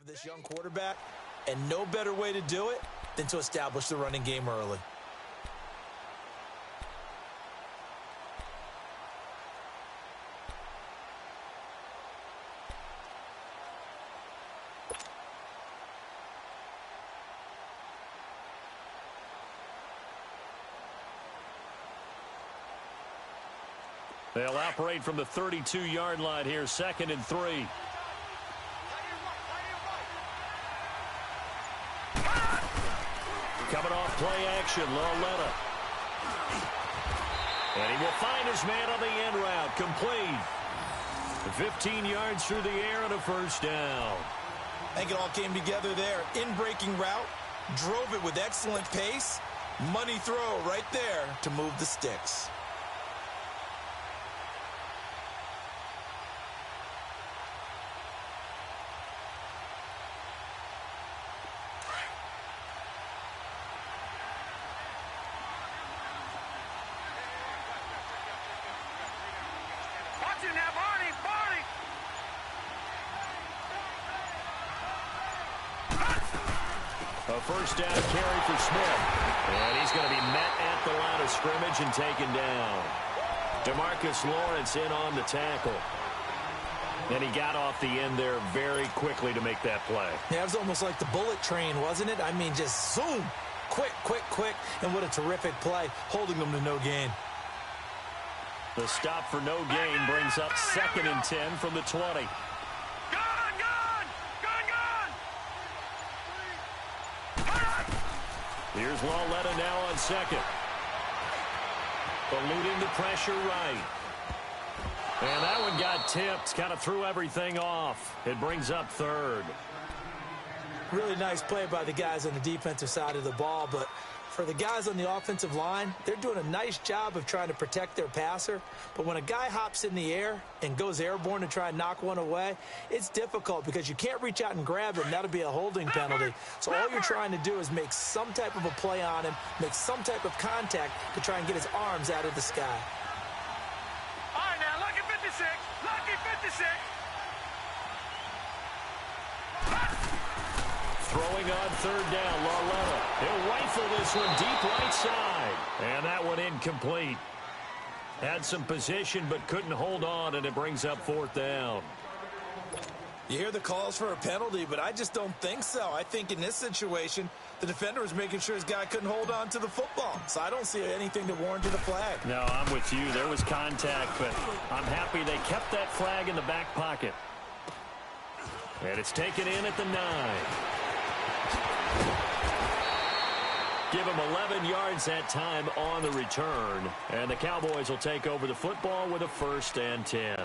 This young quarterback, and no better way to do it than to establish the running game early. They'll operate from the 32-yard line here, 2nd and 3. Coming off play action, Lauletta. And he will find his man on the end route, complete. 15 yards through the air and a first down. I think it all came together there. In-breaking route, drove it with excellent pace. Money throw right there to move the sticks. A first down carry for Smith. And he's going to be met at the line of scrimmage and taken down. DeMarcus Lawrence in on the tackle. And he got off the end there very quickly to make that play. Yeah, it was almost like the bullet train, wasn't it? I mean, just zoom. Quick, quick, quick. And what a terrific play, holding them to no gain. The stop for no gain brings up 2nd and 10 from the 20. Here's Lauletta now on 2nd. Eluding the pressure right. And that one got tipped. Kind of threw everything off. It brings up 3rd. Really nice play by the guys on the defensive side of the ball, but for the guys on the offensive line, they're doing a nice job of trying to protect their passer. But when a guy hops in the air and goes airborne to try and knock one away, it's difficult because you can't reach out and grab him. That'll be a holding penalty. So all you're trying to do is make some type of a play on him, make some type of contact to try and get his arms out of the sky. All right, now, lucky 56. Lucky 56. Throwing on 3rd down, Lauletta. He'll rifle this one deep right side. And that one incomplete. Had some position but couldn't hold on, and it brings up 4th down. You hear the calls for a penalty, but I just don't think so. I think in this situation, the defender was making sure his guy couldn't hold on to the football. So I don't see anything that warranted a flag. No, I'm with you. There was contact, but I'm happy they kept that flag in the back pocket. And it's taken in at the 9. Give him 11 yards that time on the return. And the Cowboys will take over the football with a 1st and 10.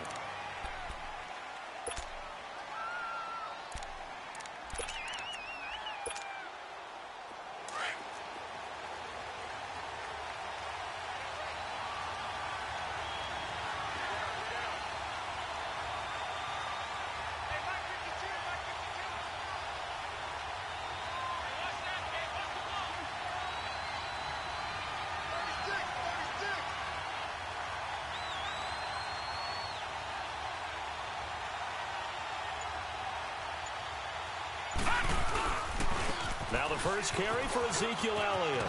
Now the first carry for Ezekiel Elliott.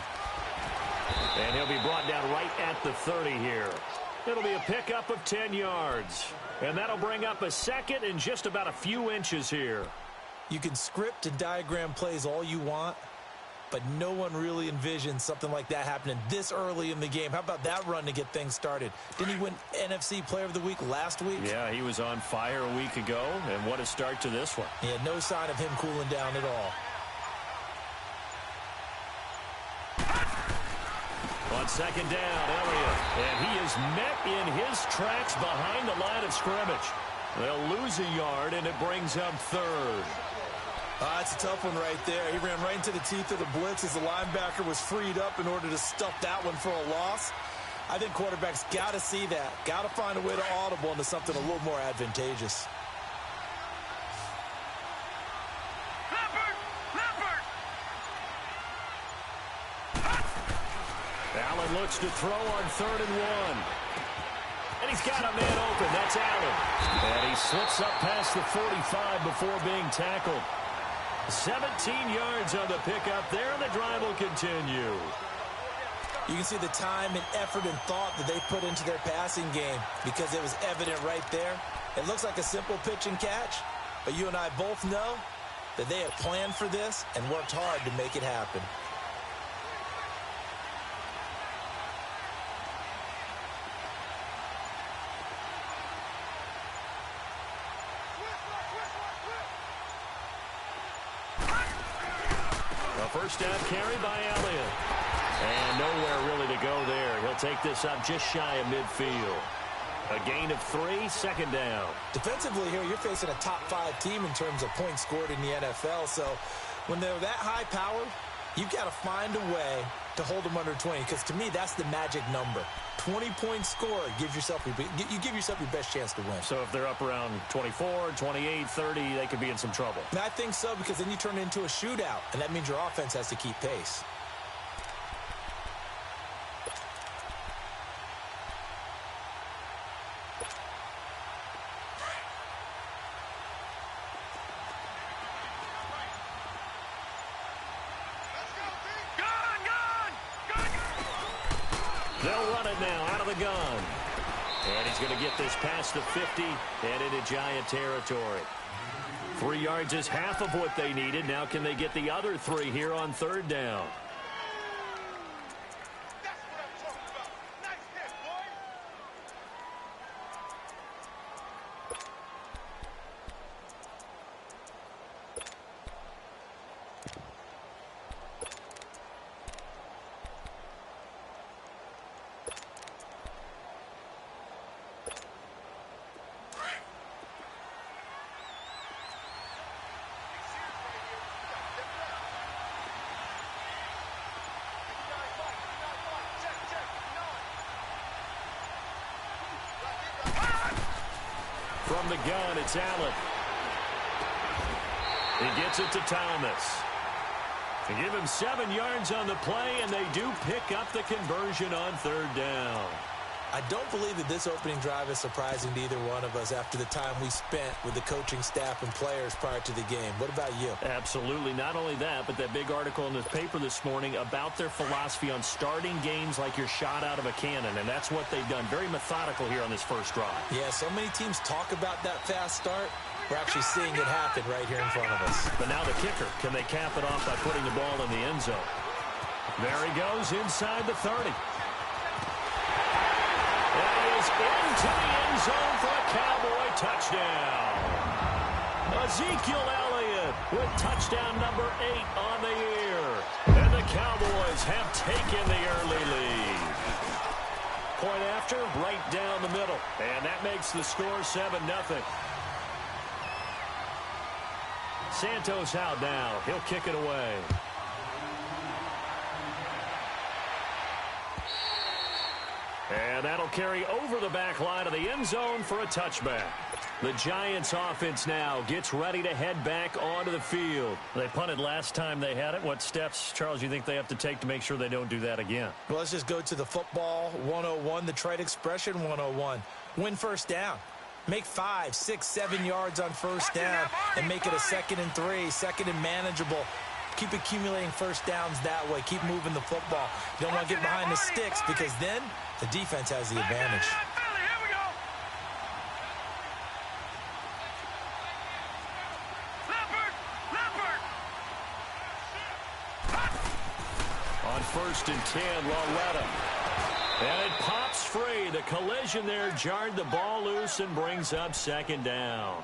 And he'll be brought down right at the 30 here. It'll be a pickup of 10 yards. And that'll bring up a 2nd and just about a few inches here. You can script and diagram plays all you want, but no one really envisions something like that happening this early in the game. How about that run to get things started? Didn't he win NFC Player of the Week last week? Yeah, he was on fire a week ago, and what a start to this one. Yeah, no sign of him cooling down at all. On 2nd down, Elliott. And he is met in his tracks behind the line of scrimmage. They'll lose a yard, and it brings up 3rd. That's a tough one right there. He ran right into the teeth of the blitz as the linebacker was freed up in order to stuff that one for a loss. I think quarterbacks got to see that. Got to find a way to audible into something a little more advantageous. Allen looks to throw on 3rd and 1. And he's got a man open. That's Allen. And he slips up past the 45 before being tackled. 17 yards on the pickup there, and the drive will continue. You can see the time and effort and thought that they put into their passing game because it was evident right there. It looks like a simple pitch and catch, but you and I both know that they had planned for this and worked hard to make it happen. A first down carry by Elliott. And nowhere really to go there. He'll take this up just shy of midfield. A gain of 3, second down. Defensively here, you're facing a top 5 team in terms of points scored in the NFL. So when they're that high powered, you've got to find a way to hold them under 20. Because to me, that's the magic number. 20 points scored gives yourself you give yourself your best chance to win. So if they're up around 24, 28, 30, they could be in some trouble. And I think so, because then you turn it into a shootout, and that means your offense has to keep pace. They'll run it now out of the gun. And he's going to get this past the 50 and into Giant territory. 3 yards is half of what they needed. Now can they get the other 3 here on third down? From the gun, it's Allen. He gets it to Thomas. They give him 7 yards on the play, and they do pick up the conversion on third down. I don't believe that this opening drive is surprising to either one of us after the time we spent with the coaching staff and players prior to the game. What about you? Absolutely. Not only that, but that big article in the paper this morning about their philosophy on starting games like you're shot out of a cannon, and that's what they've done. Very methodical here on this first drive. Yeah, so many teams talk about that fast start. We're actually seeing it happen right here in front of us. But now the kicker. Can they cap it off by putting the ball in the end zone? There he goes inside the 30. Into the end zone for a Cowboy touchdown. Ezekiel Elliott with touchdown number 8 on the year. And the Cowboys have taken the early lead. Point after, right down the middle. And that makes the score 7-0. Santos out now. He'll kick it away. And that'll carry over the back line of the end zone for a touchback. The Giants offense now gets ready to head back onto the field. They punted last time they had it. What steps, Charles, you think they have to take to make sure they don't do that again? Well, let's just go to the football 101, the trade expression 101. Win first down. Make 5, 6, 7 yards on first down and make it a 2nd and 3, 2nd and manageable. Keep accumulating first downs that way. Keep moving the football. You don't want to get behind the sticks because then the defense has the advantage. On 1st and 10, Loretta. And it pops free. The collision there jarred the ball loose and brings up 2nd down.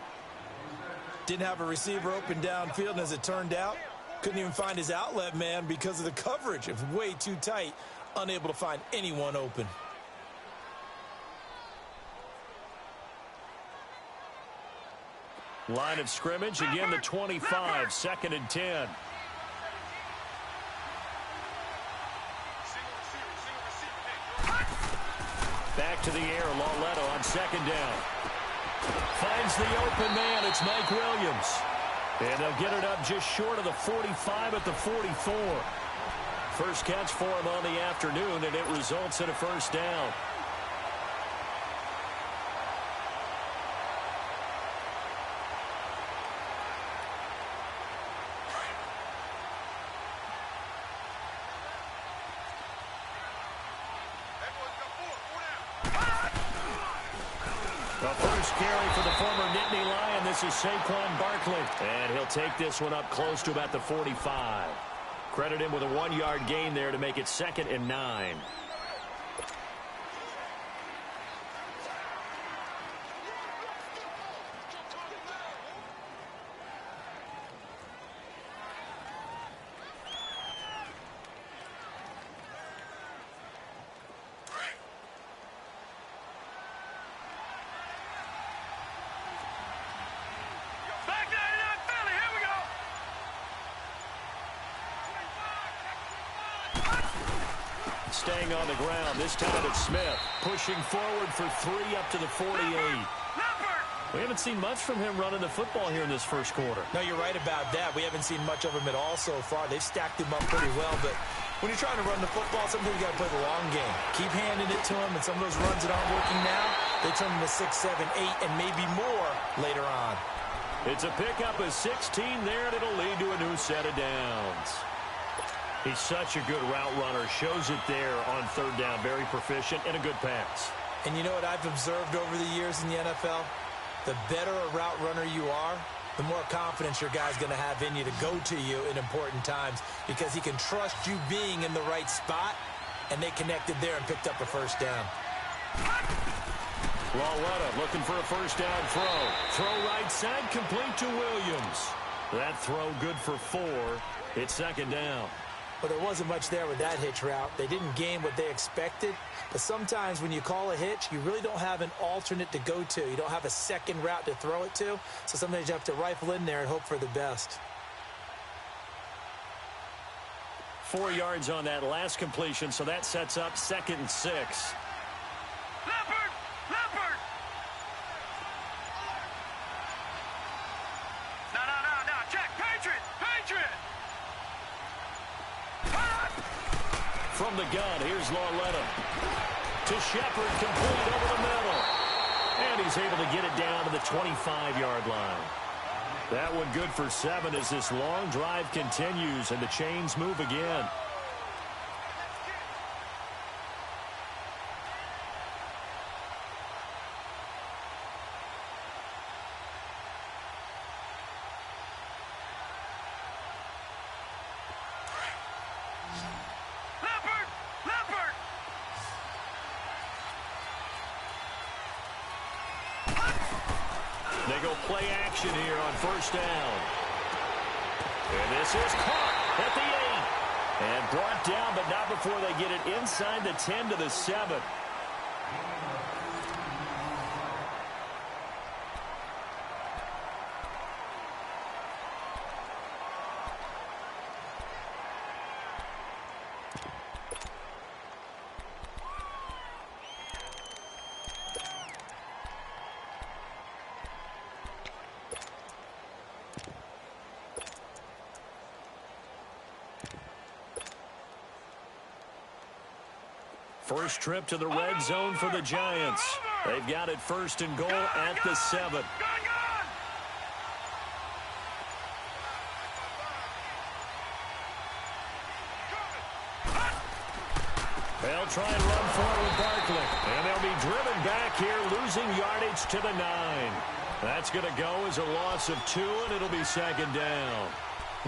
Didn't have a receiver open downfield, and as it turned out, couldn't even find his outlet man because of the coverage. It was way too tight, unable to find anyone open. Line of scrimmage, again the 25, 2nd and 10. Back to the air, Loretta on 2nd down. Finds the open man, it's Mike Williams. And they'll get it up just short of the 45 at the 44. First catch for him on the afternoon, and it results in a first down. The first carry for the former Nittany Lion. This is Saquon Barkley. And he'll take this one up close to about the 45. Credit him with a 1-yard gain there to make it 2nd and 9. Staying on the ground. This time it's Smith. Pushing forward for 3 up to the 48. We haven't seen much from him running the football here in this first quarter. No, you're right about that. We haven't seen much of him at all so far. They've stacked him up pretty well, but when you're trying to run the football, sometimes you got to play the long game. Keep handing it to him, and some of those runs that aren't working now, they turn into 6, 7, 8, and maybe more later on. It's a pickup of 16 there, and it'll lead to a new set of downs. He's such a good route runner. Shows it there on 3rd down. Very proficient and a good pass. And you know what I've observed over the years in the NFL? The better a route runner you are, the more confidence your guy's going to have in you to go to you in important times because he can trust you being in the right spot, and they connected there and picked up a first down. Lawletta looking for a first down throw. Throw right side, complete to Williams. That throw good for 4. It's 2nd down. Well, there wasn't much there with that hitch route. They didn't gain what they expected. But sometimes when you call a hitch, you really don't have an alternate to go to. You don't have a second route to throw it to. So sometimes you have to rifle in there and hope for the best. 4 yards on that last completion, so that sets up 2nd and 6. Leopard! Leopard! No. Check. Patriot! Patriot! From the gun, here's Lawletta. To Shepard, complete over the middle. And he's able to get it down to the 25-yard line. That one good for 7 as this long drive continues and the chains move again. They go play action here on 1st down. And this is caught at the 8. And brought down, but not before they get it inside the 10 to the 7. First trip to the red zone for the Giants. They've got it 1st and goal at the 7. They'll try and run forward Barkley. And they'll be driven back here, losing yardage to the 9. That's going to go as a loss of 2, and it'll be 2nd down.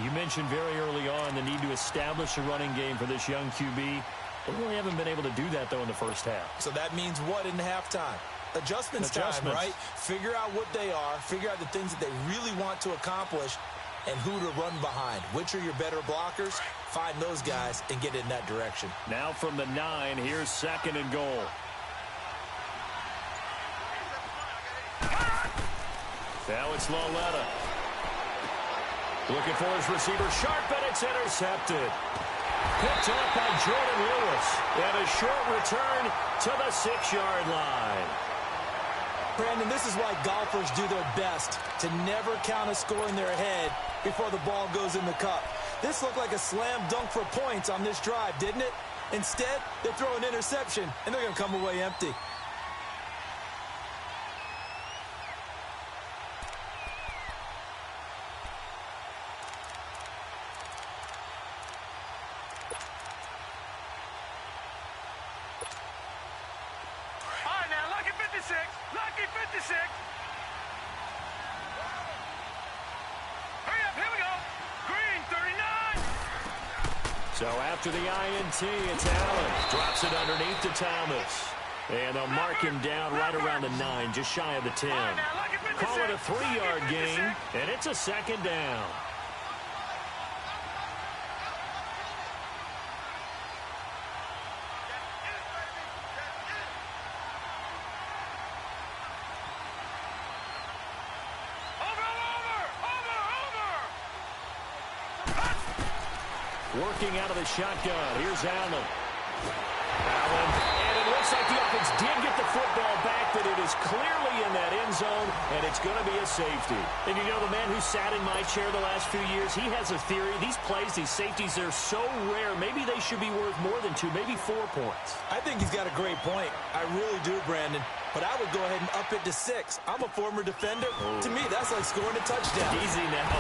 You mentioned very early on the need to establish a running game for this young QB. They really haven't been able to do that, though, in the first half. So that means what in halftime? Adjustments time, right? Figure out what they are, figure out the things that they really want to accomplish, and who to run behind. Which are your better blockers? Find those guys and get in that direction. Now from the 9, here's 2nd and goal. Now it's Lawletta. Looking for his receiver, sharp, and it's intercepted. Picked up by Jordan Lewis. And a short return to the 6-yard line. Brandon, this is why golfers do their best to never count a score in their head before the ball goes in the cup. This looked like a slam dunk for points on this drive, didn't it? Instead, they throw an interception, and they're going to come away empty. All right, now, lucky 56. Lucky 56. Hurry up, here we go. Green 39. So after the INT, it's Allen. Drops it underneath to Thomas. And they'll mark him down right around the 9, just shy of the 10. Call it a 3-yard gain, and it's a second down. Working out of the shotgun. Here's Allen. And it looks like the offense did get the football back, but it is clearly in that end zone, and it's going to be a safety. And you know, the man who sat in my chair the last few years, he has a theory. These plays, these safeties, they're so rare. Maybe they should be worth more than 2, maybe 4 points. I think he's got a great point. I really do, Brandon. But I would go ahead and up it to 6. I'm a former defender. To me, that's like scoring a touchdown. Easy now.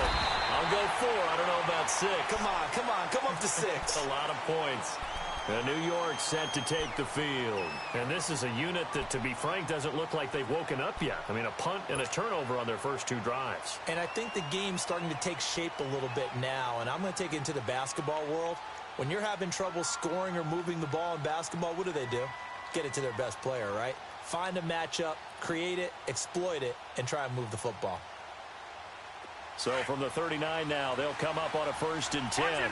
I'll go 4. I don't know about 6. Come on. Come up to 6. A lot of points. And New York set to take the field. And this is a unit that, to be frank, doesn't look like they've woken up yet. I mean, a punt and a turnover on their first 2 drives. And I think the game's starting to take shape a little bit now. And I'm going to take it into the basketball world. When you're having trouble scoring or moving the ball in basketball, what do? Get it to their best player, right? Find a matchup, create it, exploit it, and try and move the football. So from the 39 now, they'll come up on a 1st and 10.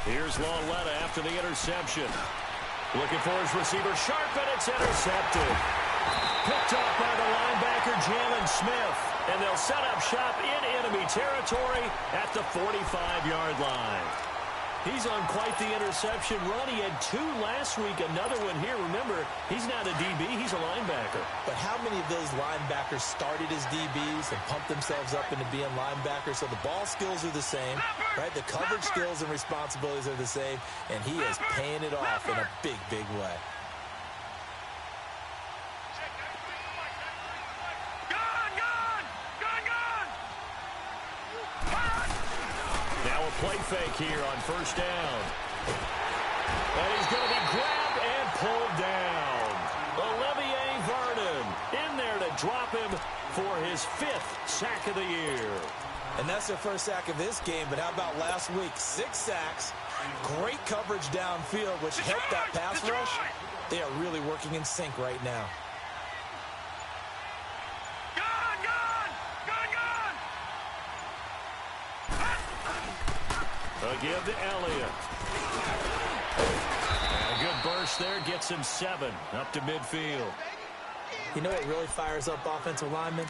Here's Lauletta after the interception. Looking for his receiver, Sharp, and it's intercepted. Picked up by the linebacker, Jalen Smith. And they'll set up shop in enemy territory at the 45-yard line. He's on quite the interception run. He had 2 last week, another one here. Remember, he's not a DB, he's a linebacker. But how many of those linebackers started as DBs and pumped themselves up into being linebackers? So the ball skills are the same, right? The coverage skills and responsibilities are the same, and he is paying it off in a big, big way. Play fake here on 1st down. And he's going to be grabbed and pulled down. Olivier Vernon in there to drop him for his 5th sack of the year. And that's their first sack of this game, but how about last week? 6 sacks, great coverage downfield, which helped that pass rush. They are really working in sync right now. Give to Elliott. And a good burst there gets him 7 up to midfield. You know what really fires up offensive linemen?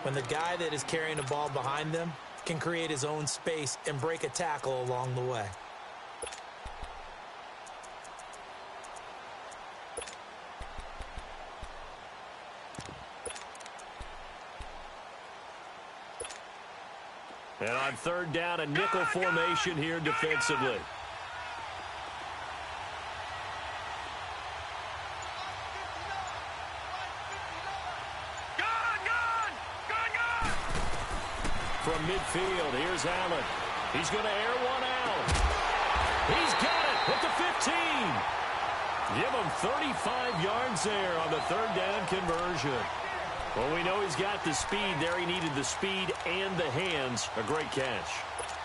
When the guy that is carrying the ball behind them can create his own space and break a tackle along the way. And on 3rd down, a nickel formation here defensively. From midfield, here's Allen. He's going to air one out. He's got it at the 15. Give him 35 yards there on the 3rd down conversion. Well, we know he's got the speed there. He needed the speed and the hands. A great catch.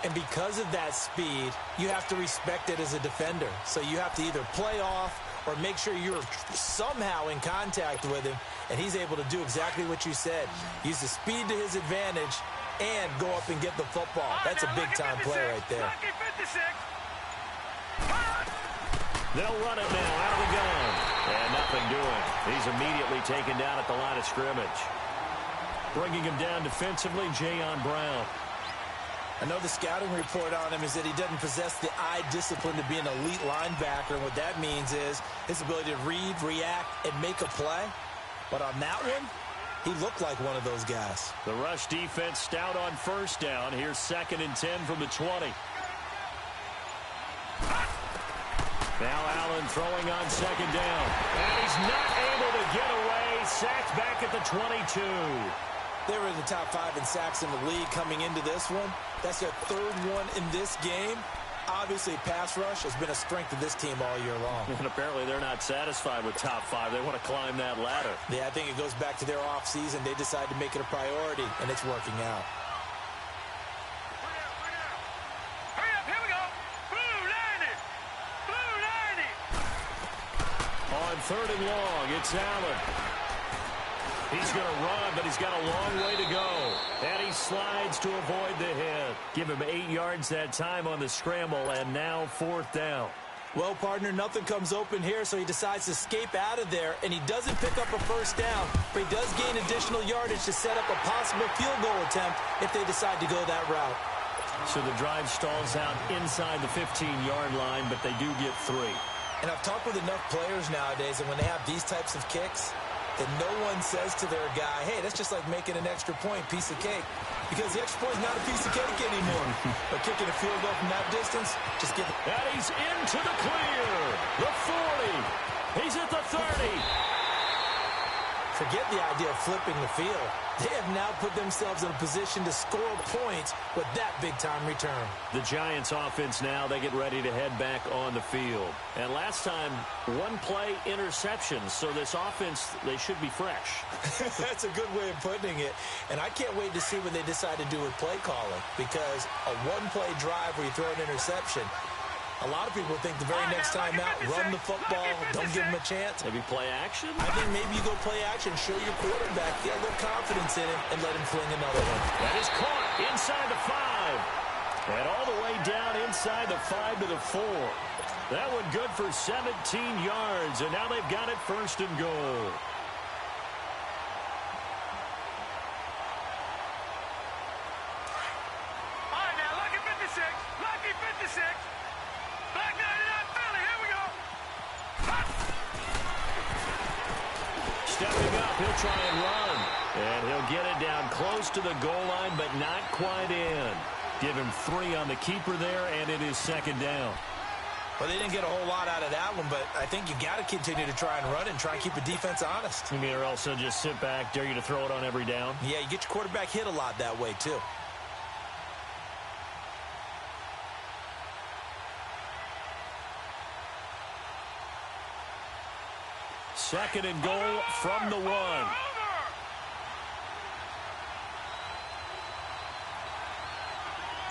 And because of that speed, you have to respect it as a defender. So you have to either play off or make sure you're somehow in contact with him, and he's able to do exactly what you said. Use the speed to his advantage and go up and get the football. That's a big-time play right there. They'll run it now out of the gun. And nothing doing. He's immediately taken down at the line of scrimmage. Bringing him down defensively, Jayon Brown. I know the scouting report on him is that he doesn't possess the eye discipline to be an elite linebacker. And what that means is his ability to read, react, and make a play. But on that one, he looked like one of those guys. The rush defense stout on 1st down. Here's 2nd and 10 from the 20. Now Allen throwing on 2nd down. And he's not able to get away. Sacked back at the 22. They were in the top 5 in sacks in the league coming into this one. That's their 3rd one in this game. Obviously, pass rush has been a strength of this team all year long. And apparently they're not satisfied with top 5. They want to climb that ladder. Yeah, I think it goes back to their offseason. They decided to make it a priority, and it's working out. Hurry up, here we go. Blue 90. Blue 90. On 3rd and long, it's Allen. He's going to run, but he's got a long way to go. And he slides to avoid the hit. Give him 8 yards that time on the scramble, and now 4th down. Well, partner, nothing comes open here, so he decides to escape out of there, and he doesn't pick up a first down, but he does gain additional yardage to set up a possible field goal attempt if they decide to go that route. So the drive stalls out inside the 15-yard line, but they do get 3. And I've talked with enough players nowadays, and when they have these types of kicks, that no one says to their guy, hey, that's just like making an extra point, piece of cake. Because the extra point is not a piece of cake anymore. But kicking a field goal from that distance, just give it. And he's into the clear. The 40. He's at the 30. Forget the idea of flipping the field. They have now put themselves in a position to score points with that big-time return. The Giants offense now, they get ready to head back on the field. And last time, 1-play interceptions. So this offense, they should be fresh. That's a good way of putting it. And I can't wait to see what they decide to do with play calling. Because a 1-play drive where you throw an interception, a lot of people think the very next time out, run the football, don't give them a chance. Maybe play action? I think maybe you go play action, show your quarterback, get a little confidence in him, and let him fling another one. That is caught inside the 5. And all the way down inside the 5 to the 4. That one good for 17 yards, and now they've got it 1st and goal. All right, now, lucky 56. Lucky 56. Black 99 Philly, here we go. Stepping up, he'll try and run. And he'll get it down close to the goal line, but not quite in. Give him 3 on the keeper there, and it is 2nd down. Well, they didn't get a whole lot out of that one, but I think you got to continue to try and run and try and keep the defense honest. You mean, or else they'll just sit back, dare you to throw it on every down? Yeah, you get your quarterback hit a lot that way, too. Second and goal from the 1.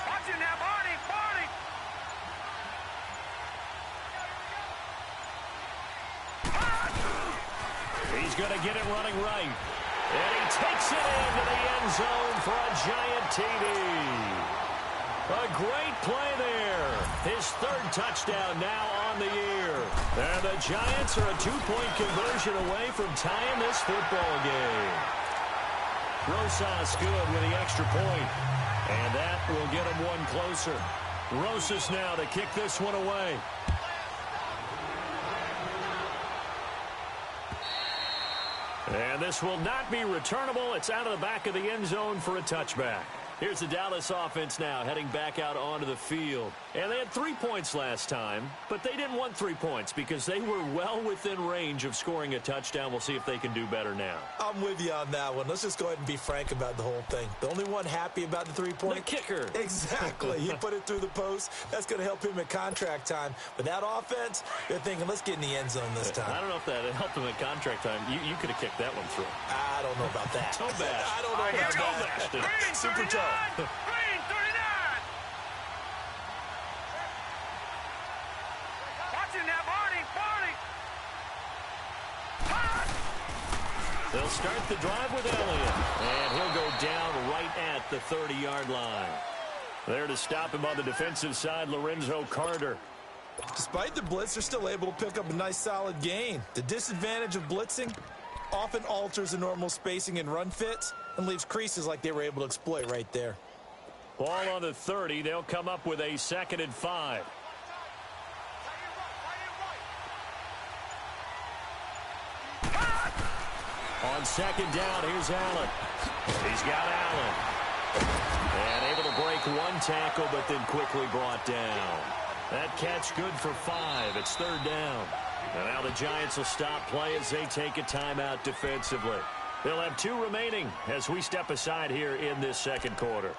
Watch it now, Barney, Barney. He's going to get it running right. And he takes it into the end zone for a giant TD. A great play there. His 3rd touchdown now on the year. And the Giants are a 2-point conversion away from tying this football game. Rosas good with the extra point. And that will get him one closer. Rosas now to kick this one away. And this will not be returnable. It's out of the back of the end zone for a touchback. Here's the Dallas offense now heading back out onto the field. And they had 3 points last time, but they didn't want 3 points because they were well within range of scoring a touchdown. We'll see if they can do better now. I'm with you on that one. Let's just go ahead and be frank about the whole thing. The only one happy about the 3-point? The kicker. Exactly. He put it through the post. That's going to help him at contract time. But that offense, they're thinking, let's get in the end zone this time. I don't know if that helped him at contract time. You could have kicked that one through. I don't know about that. Toe bash. I don't know about that. Super tough. Green 39. Watch it now, Barney, Barney. They'll start the drive with Elliott. And he'll go down right at the 30-yard line. There to stop him on the defensive side, Lorenzo Carter. Despite the blitz, they're still able to pick up a nice solid gain. The disadvantage of blitzing often alters the normal spacing and run fits and leaves creases like they were able to exploit right there. Ball on the 30. They'll come up with a 2nd and 5. On 2nd down, here's Allen. He's got Allen. And able to break one tackle, but then quickly brought down. That catch good for 5. It's 3rd down. And now the Giants will stop play as they take a timeout defensively. They'll have 2 remaining as we step aside here in this 2nd quarter.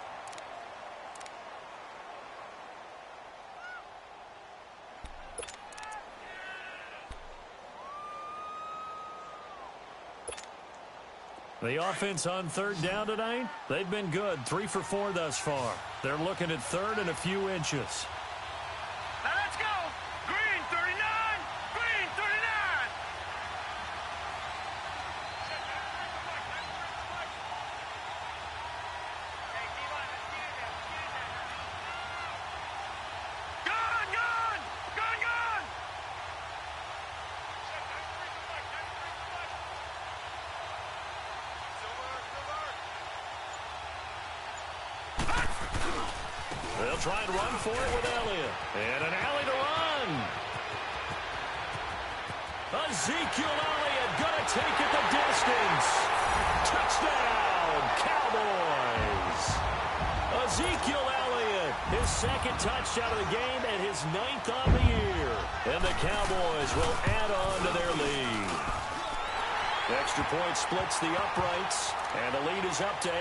The offense on third down tonight, they've been good. 3 for 4 thus far. They're looking at third and a few inches. Now let's go. Green 39. Green 39. Gun, gun. Gun, gun. They'll try and run for it with Elliott. And an alley to run. Ezekiel Elliott going to take it the distance. Touchdown, Cowboys. Ezekiel Elliott, his second touchdown of the game and his 9th on the year. And the Cowboys will add on to their lead. Extra point splits the uprights, and the lead is up to 8.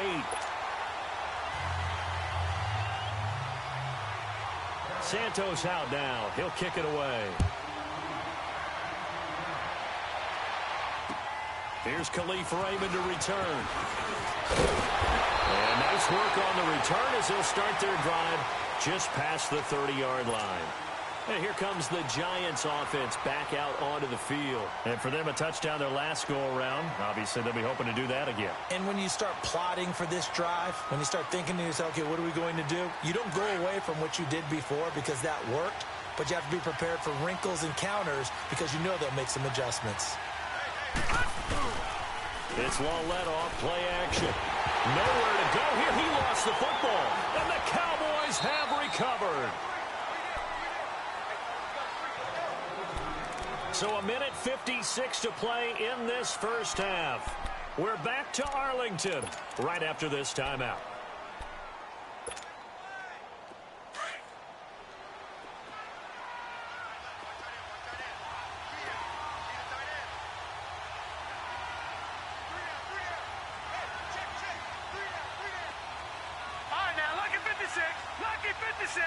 Santos out now. He'll kick it away. Here's Khalif Raymond to return. And nice work on the return as they'll start their drive just past the 30-yard line. And here comes the Giants offense back out onto the field. And for them, a touchdown their last go-around. Obviously, they'll be hoping to do that again. And when you start plotting for this drive, when you start thinking to yourself, okay, what are we going to do? You don't go away from what you did before because that worked, but you have to be prepared for wrinkles and counters because you know they'll make some adjustments. It's Lawlett off play action. Nowhere to go here. He lost the football. And the Cowboys have recovered. So a minute 56 to play in this first half. We're back to Arlington right after this timeout. All right, now, lucky 56. Lucky 56.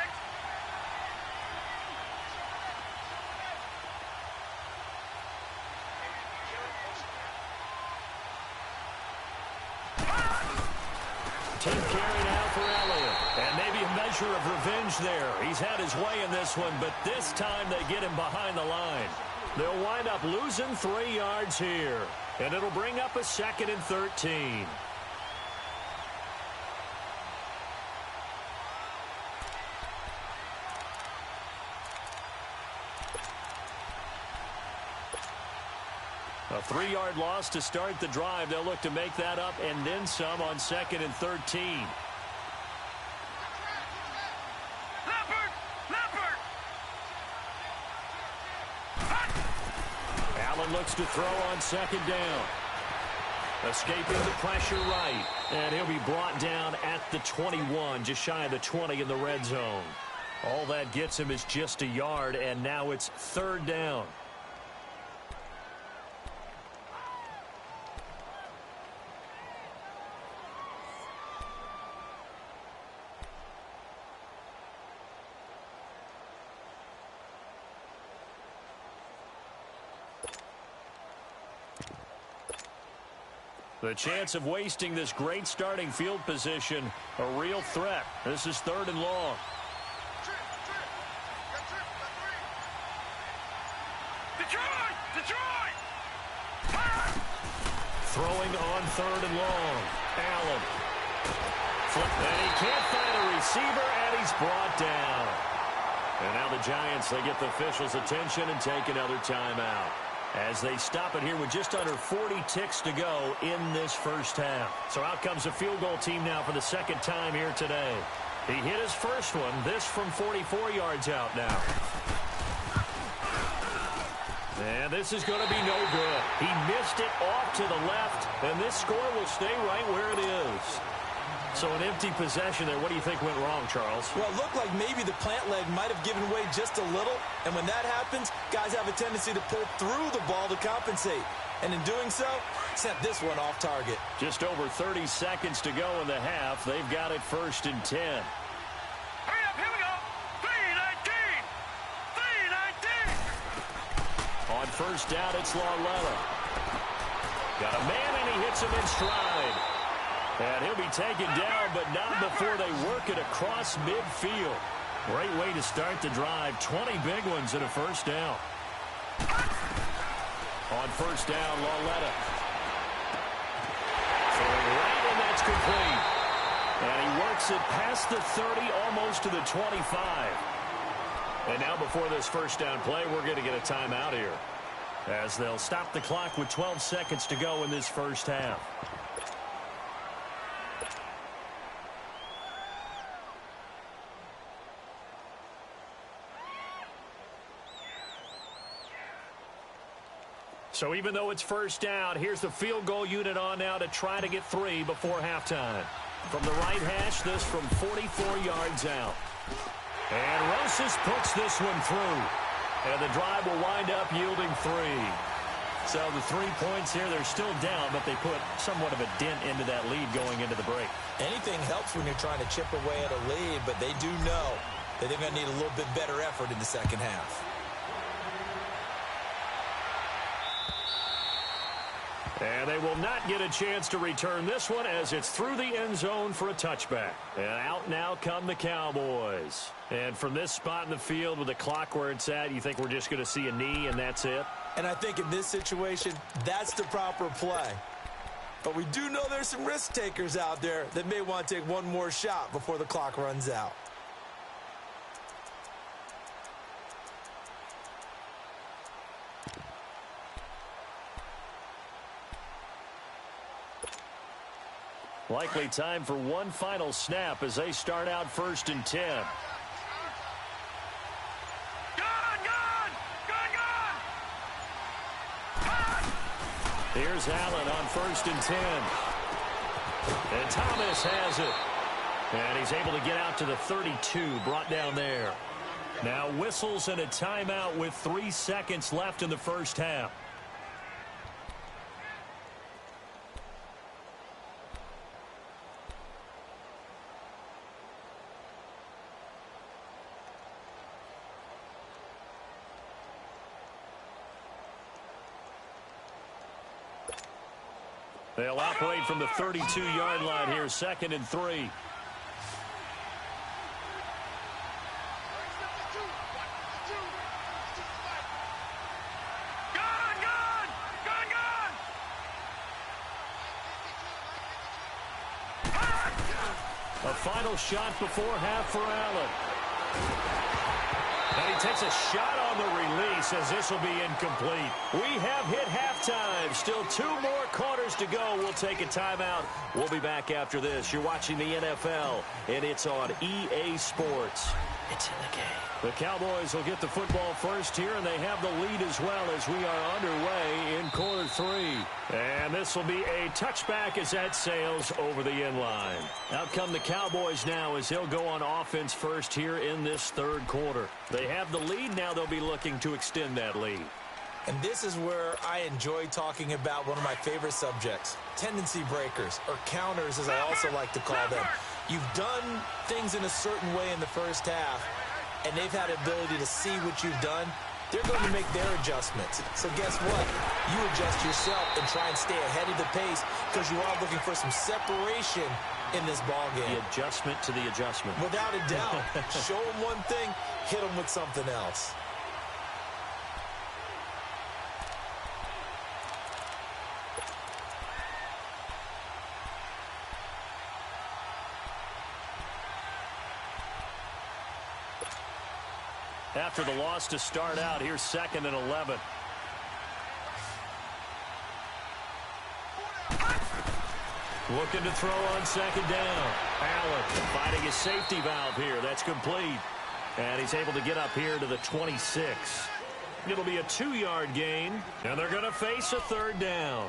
Team carry now for Elliott. And maybe a measure of revenge there. He's had his way in this one, but this time they get him behind the line. They'll wind up losing 3 yards here. And it'll bring up a 2nd and 13. A 3-yard loss to start the drive. They'll look to make that up and then some on 2nd and 13. Leopard! Leopard! Allen looks to throw on 2nd down. Escaping the pressure right. And he'll be brought down at the 21, just shy of the 20 in the red zone. All that gets him is just a yard, and now it's 3rd down. The chance of wasting this great starting field position, a real threat. This is 3rd and long. Detroit! Detroit! Throwing on 3rd and long. Allen. And he can't find a receiver, and he's brought down. And now the Giants, they get the officials' attention and take another timeout, as they stop it here with just under 40 ticks to go in this first half. So out comes a field goal team now for the 2nd time here today. He hit his first one, this from 44 yards out now. And this is going to be no good. He missed it off to the left, and this score will stay right where it is. So an empty possession there. What do you think went wrong, Charles? Well, it looked like maybe the plant leg might have given way just a little. And when that happens, guys have a tendency to pull through the ball to compensate. And in doing so, sent this one off target. Just over 30 seconds to go in the half. They've got it 1st and 10. Hurry up, here we go. 3:19. 3:19. On 1st down, it's Lawlett. Got a man, and he hits him in stride. And he'll be taken down, but not before they work it across midfield. Great way to start the drive. 20 big ones and a first down. On first down, Lauletta. Throwing right, and that's complete. And he works it past the 30, almost to the 25. And now before this first down play, we're going to get a timeout here, as they'll stop the clock with 12 seconds to go in this first half. So even though it's first down, here's the field goal unit on now to try to get 3 before halftime. From the right hash, this from 44 yards out. And Rosas puts this one through. And the drive will wind up yielding 3. So the 3 points here, they're still down, but they put somewhat of a dent into that lead going into the break. Anything helps when you're trying to chip away at a lead, but they do know that they're going to need a little bit better effort in the second half. And they will not get a chance to return this one as it's through the end zone for a touchback. And out now come the Cowboys. And from this spot in the field with the clock where it's at, you think we're just going to see a knee and that's it? And I think in this situation, that's the proper play. But we do know there's some risk takers out there that may want to take one more shot before the clock runs out. Likely time for one final snap as they start out 1st and 10. Here's Allen on 1st and 10. And Thomas has it. And he's able to get out to the 32, brought down there. Now whistles and a timeout with 3 seconds left in the first half. They'll operate from the 32-yard line here, 2nd and 3. A final shot before half for Allen. And he takes a shot on the release as this will be incomplete. We have hit halftime. Still 2 more quarters to go. We'll take a timeout. We'll be back after this. You're watching the NFL, and it's on EA Sports. It's in the game. The Cowboys will get the football first here, and they have the lead as well as we are underway in quarter 3. And this will be a touchback as that sails over the end line. Out come the Cowboys now as they'll go on offense first here in this 3rd quarter. They have the lead. Now they'll be looking to extend that lead. And this is where I enjoy talking about one of my favorite subjects, tendency breakers, or counters as I also like to call them. You've done things in a certain way in the first half, and they've had the ability to see what you've done. They're going to make their adjustments. So guess what? You adjust yourself and try and stay ahead of the pace because you are looking for some separation in this ball game. The adjustment to the adjustment. Without a doubt. Show them one thing, hit them with something else. After the loss to start out, here's 2nd and 11. Looking to throw on 2nd down. Allen finding his safety valve here. That's complete. And he's able to get up here to the 26. It'll be a 2-yard gain, and they're going to face a 3rd down.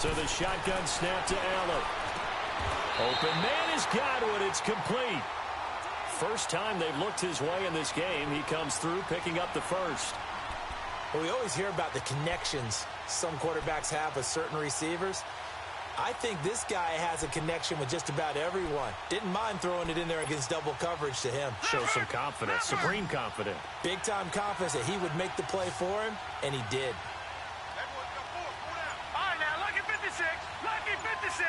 So the shotgun snap to Allen. Open man has got it. It's complete. First time they've looked his way in this game. He comes through picking up the first. Well, we always hear about the connections some quarterbacks have with certain receivers. I think this guy has a connection with just about everyone. Didn't mind throwing it in there against double coverage to him. Shows some confidence, supreme confidence. Big-time confidence that he would make the play for him, and he did. All right, now, lucky 56. Lucky 56.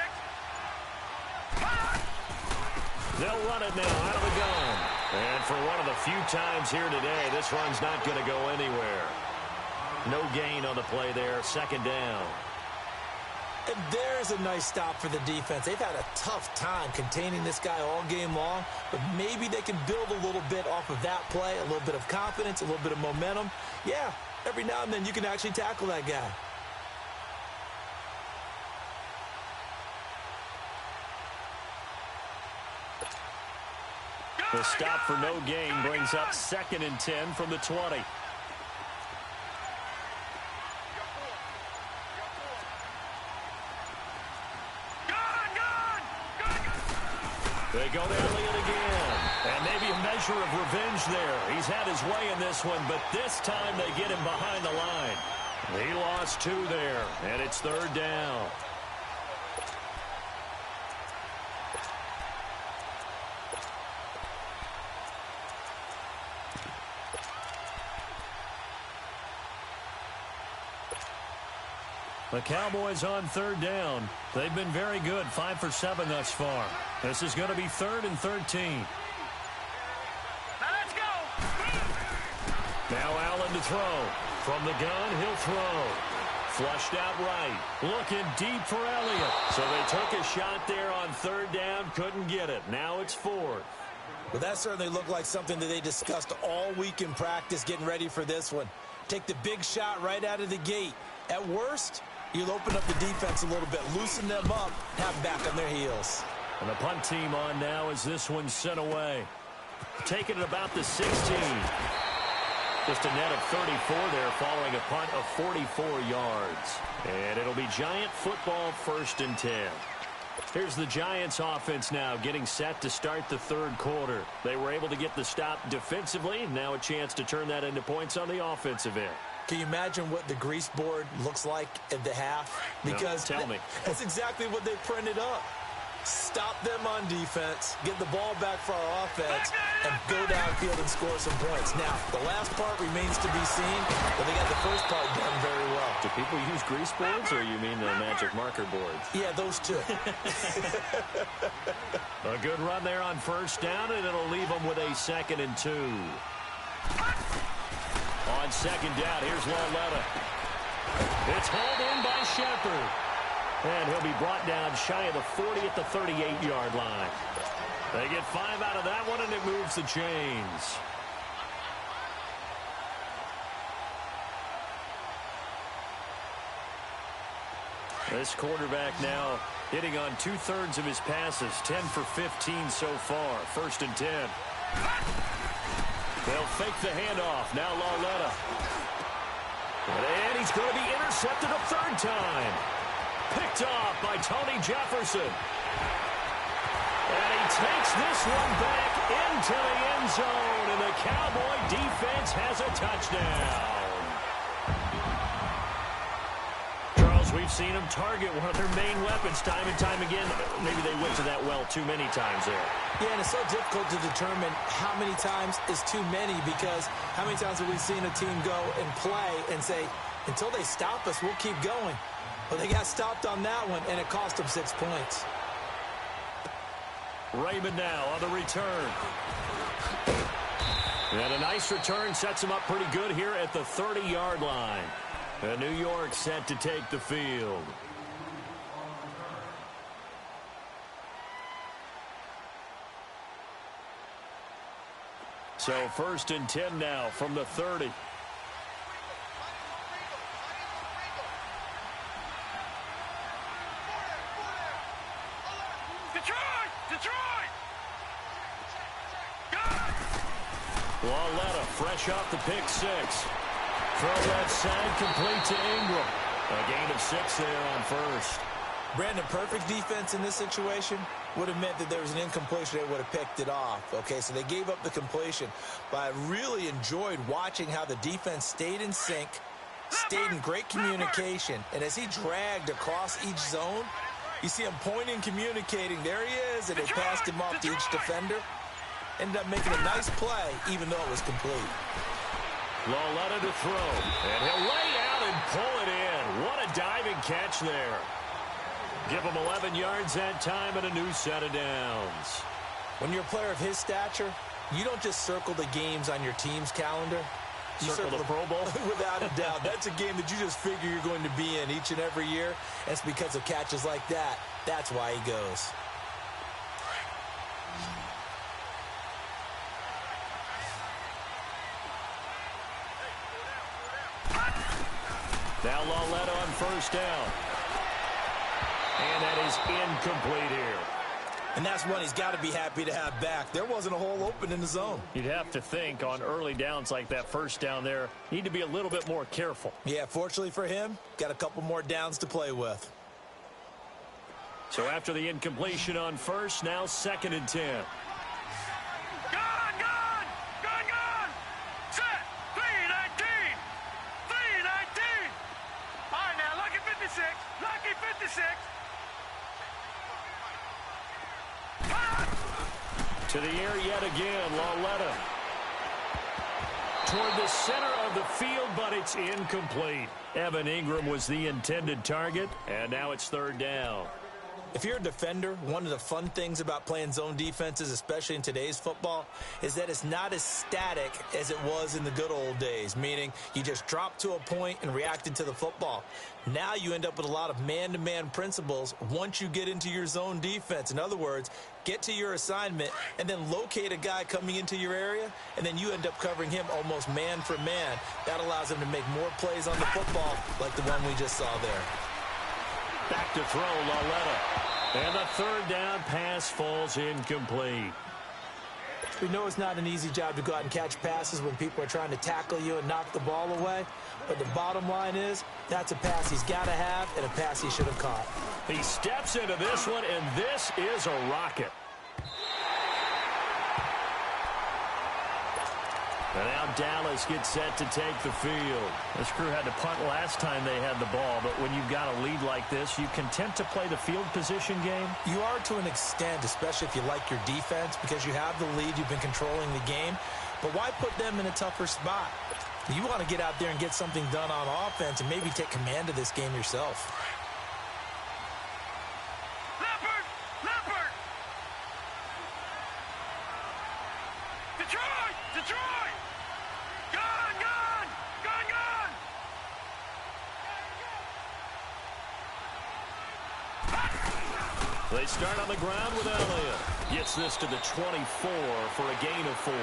They'll run it now out of the gun. And for one of the few times here today, this run's not going to go anywhere. No gain on the play there, second down. And there's a nice stop for the defense. They've had a tough time containing this guy all game long, but maybe they can build a little bit off of that play, a little bit of confidence, a little bit of momentum. Yeah, every now and then you can actually tackle that guy. The stop for no gain brings up 2nd and 10 from the 20. They go to Elliott again. And maybe a measure of revenge there. He's had his way in this one, but this time they get him behind the line. He lost 2 there, and it's 3rd down. The Cowboys on 3rd down. They've been very good, 5 for 7 thus far. This is going to be 3rd and 13. Now let's go. Now Allen to throw. From the gun, he'll throw. Flushed out right. Looking deep for Elliott. So they took a shot there on 3rd down, couldn't get it. Now it's 4th. Well, that certainly looked like something that they discussed all week in practice getting ready for this one. Take the big shot right out of the gate. At worst, you'll open up the defense a little bit, loosen them up, have them back on their heels. And the punt team on now as this one's sent away. Taking it about the 16. Just a net of 34 there following a punt of 44 yards. And it'll be Giant football, 1st and 10. Here's the Giants offense now getting set to start the 3rd quarter. They were able to get the stop defensively. Now a chance to turn that into points on the offensive end. Can you imagine what the grease board looks like at the half? Because no, tell me. That's exactly what they printed up. Stop them on defense, get the ball back for our offense, and go downfield and score some points. Now, the last part remains to be seen, but they got the first part done very well. Do people use grease boards, or you mean the magic marker boards? Yeah, those two. A good run there on 1st down, and it'll leave them with a 2nd and 2. On 2nd down, here's Lauletta. It's hauled in by Shepard. And he'll be brought down shy of the 40 at the 38-yard line. They get 5 out of that one, and it moves the chains. This quarterback now hitting on 2/3 of his passes, 10 for 15 so far. 1st and 10. They'll fake the handoff. Now Lauletta. And he's going to be intercepted a 3rd time. Picked off by Tony Jefferson. And he takes this one back into the end zone. And the Cowboy defense has a touchdown. Charles, we've seen them target one of their main weapons time and time again. Maybe they went to that well too many times there. Yeah, and it's so difficult to determine how many times is too many, because how many times have we seen a team go and play and say, until they stop us, we'll keep going. Well, they got stopped on that one, and it cost them 6 points. Raymond now on the return. And a nice return sets him up pretty good here at the 30-yard line. And New York set to take the field. So 1st and 10 now from the 30. Detroit! Lauletta fresh off the pick 6. Throw left side complete to Ingram. A gain of 6 there on 1st. Brandon, perfect defense in this situation. would have meant that there was an incompletion. They would have picked it off. Okay, so they gave up the completion. But I really enjoyed watching how the defense stayed in sync, stayed in great communication. And as he dragged across each zone, you see him pointing, communicating. There he is, and they passed him off to each defender. Ended up making a nice play, even though it was complete. Lauletta to throw, and he'll lay out and pull it in. What a diving catch there. Give him 11 yards that time and a new set of downs. When you're a player of his stature, you don't just circle the games on your team's calendar. You circle the Pro Bowl? Without a doubt. That's a game that you just figure you're going to be in each and every year. And it's because of catches like that. That's why he goes. Now Lauletta on first down. And that is incomplete here. And that's one he's got to be happy to have back. There wasn't a hole open in the zone. You'd have to think on early downs like that first down there, need to be a little bit more careful. Yeah, fortunately for him, got a couple more downs to play with. So after the incompletion on first, now 2nd and 10. Gone! Set! 3-19! 3-19! All right, now, lucky 56. Lucky 56. To the air yet again, Lauletta. Toward the center of the field, but it's incomplete. Evan Ingram was the intended target, and now it's 3rd down. If you're a defender, one of the fun things about playing zone defenses, especially in today's football, is that it's not as static as it was in the good old days, meaning you just drop to a point and reacted to the football. Now you end up with a lot of man-to-man principles once you get into your zone defense. In other words, get to your assignment and then locate a guy coming into your area, and then you end up covering him almost man for man. That allows him to make more plays on the football like the one we just saw there. Back to throw, Lauletta. And the 3rd down pass falls incomplete. We know it's not an easy job to go out and catch passes when people are trying to tackle you and knock the ball away. But the bottom line is, that's a pass he's got to have and a pass he should have caught. He steps into this one, and this is a rocket. And now Dallas gets set to take the field. This crew had to punt last time they had the ball, but when you've got a lead like this, you content to play the field position game? You are to an extent, especially if you like your defense, because you have the lead, you've been controlling the game. But why put them in a tougher spot? You want to get out there and get something done on offense and maybe take command of this game yourself. Leopard! Detroit! Gone! They start on the ground with Elliott. Gets this to the 24 for a gain of 4.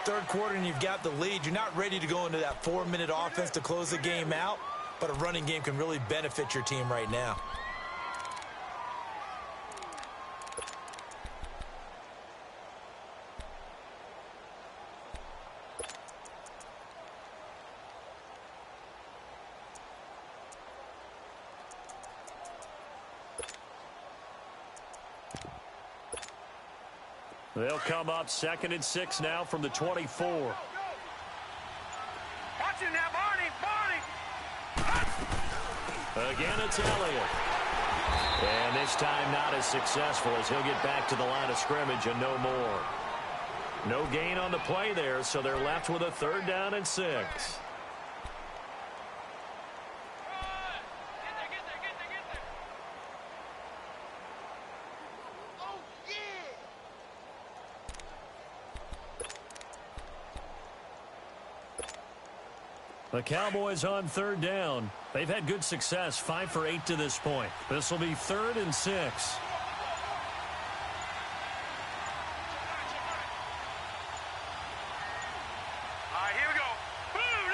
Third quarter and you've got the lead. You're not ready to go into that 4-minute offense to close the game out, but a running game can really benefit your team right now. They'll come up 2nd and 6 now from the 24. Watch it now, Barney! Again, it's Elliott. And this time not as successful as he'll get back to the line of scrimmage and no more. No gain on the play there, so they're left with a 3rd down and 6. The Cowboys on 3rd down. They've had good success, 5 for 8 to this point. This will be 3rd and 6. All right, here we go. Blue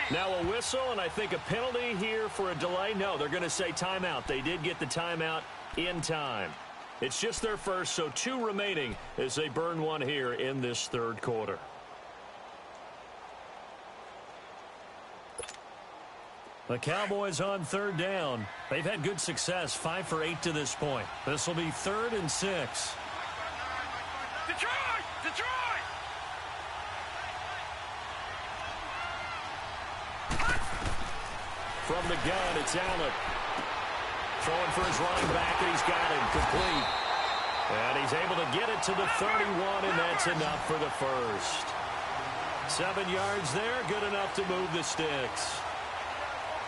90! Now a whistle, and I think a penalty here for a delay. No, they're going to say timeout. They did get the timeout in time. It's just their first, so 2 remaining as they burn one here in this 3rd quarter. The Cowboys on third down. They've had good success, 5 for 8 to this point. This will be 3rd and 6. Detroit! Detroit! From the gun, it's Allen. Throwing for his running back, and he's got him complete. And he's able to get it to the 31, and that's enough for the first. 7 yards there, good enough to move the sticks.